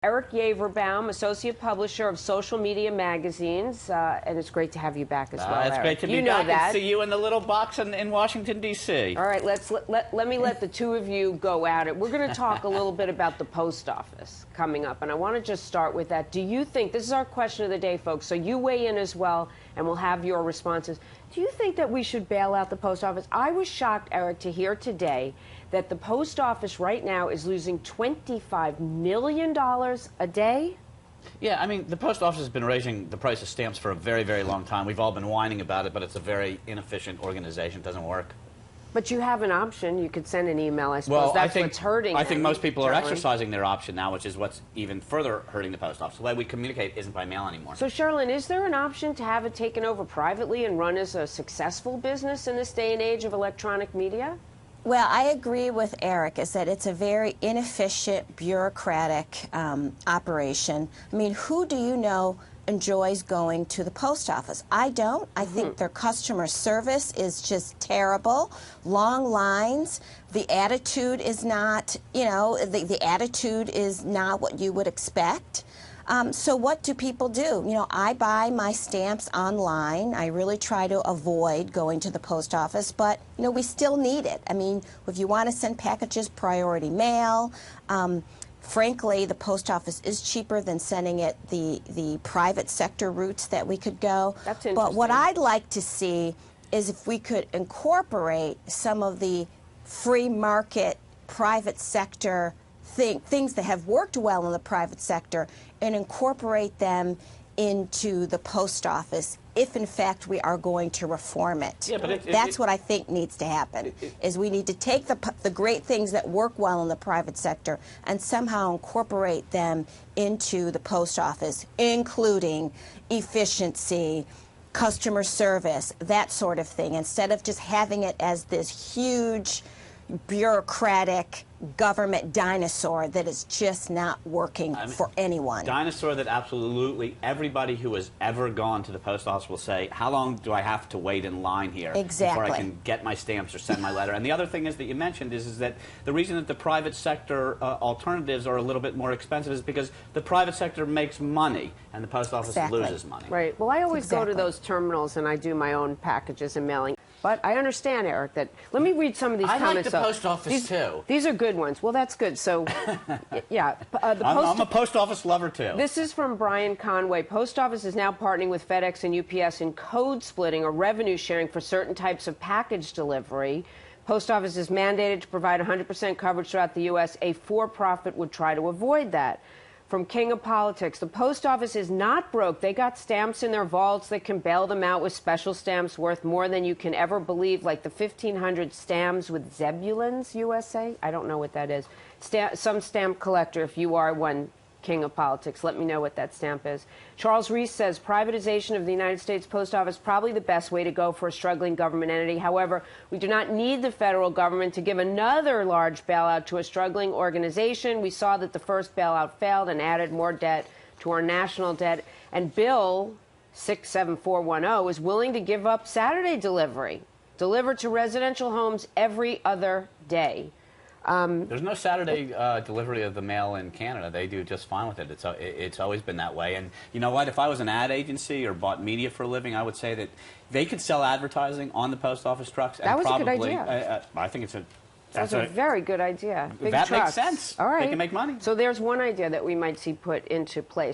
Eric Yaverbaum, associate publisher of social media magazines, and it's great to have you back as well. It's Eric. great to be back and see you in the little box in Washington, D.C. All right, let me let the two of you go at it. We're going to talk a little bit about the post office coming up, and I want to just start with that. Do you think, this is our question of the day, folks, so you weigh in as well, and we'll have your responses. Do you think that we should bail out the post office? I was shocked, Eric, to hear today that the post office right now is losing $25 million a day? Yeah, I mean, the post office has been raising the price of stamps for a very, very long time. We've all been whining about it, but it's a very inefficient organization. It doesn't work. But you have an option. You could send an email, I suppose. That's what's hurting I think most people are Cherylyn. exercising their option now, which is what's even further hurting the post office. The way we communicate isn't by mail anymore. So, Cherylyn, is there an option to have it taken over privately and run as a successful business in this day and age of electronic media? Well, I agree with Eric, is that it's a very inefficient, bureaucratic operation. I mean, who do you know enjoys going to the post office? I don't. I think their customer service is just terrible. Long lines. The attitude is not, you know, the attitude is not what you would expect. So what do people do? You know, I buy my stamps online. I really try to avoid going to the post office, but, you know, we still need it. I mean, if you want to send packages, priority mail. Frankly, the post office is cheaper than sending it the private sector routes that we could go. That's interesting. But what I'd like to see is if we could incorporate some of the free market private sector things that have worked well in the private sector and incorporate them into the post office if in fact we are going to reform it. Yeah, but that's what I think needs to happen, is we need to take the great things that work well in the private sector and somehow incorporate them into the post office, including efficiency, customer service, that sort of thing, instead of just having it as this huge bureaucratic government dinosaur that is just not working for anyone. Dinosaur that absolutely everybody who has ever gone to the post office will say, how long do I have to wait in line here before I can get my stamps or send my letter? And the other thing is that you mentioned is that the reason that the private sector alternatives are a little bit more expensive is because the private sector makes money and the post office loses money. Right. Well, I always go to those terminals and I do my own packages and mailing. But I understand, Eric, that... Let me read some of these comments. I like the post office, too. These are good ones. Well, that's good. So, yeah. I'm a post office lover, too. This is from Brian Conway. Post office is now partnering with FedEx and UPS in code splitting or revenue sharing for certain types of package delivery. Post office is mandated to provide 100% coverage throughout the U.S. A for-profit would try to avoid that. From King of Politics, the post office is not broke. They got stamps in their vaults that can bail them out with special stamps worth more than you can ever believe, like the 1,500 stamps with Zebulons USA. I don't know what that is. Some stamp collector, if you are one, King of Politics, let me know what that stamp is. Charles Reese says privatization of the United States Post Office probably the best way to go for a struggling government entity. However, we do not need the federal government to give another large bailout to a struggling organization. We saw that the first bailout failed and added more debt to our national debt. And Bill 67410 is willing to give up Saturday delivery, delivered to residential homes every other day. There's no Saturday delivery of the mail in Canada. They do just fine with it. It's always been that way. And you know what? If I was an ad agency or bought media for a living, I would say that they could sell advertising on the post office trucks. That was probably, a good idea. I think it's a... That's a very good idea. Big that trucks. makes sense. All right. They can make money. So there's one idea that we might see put into place.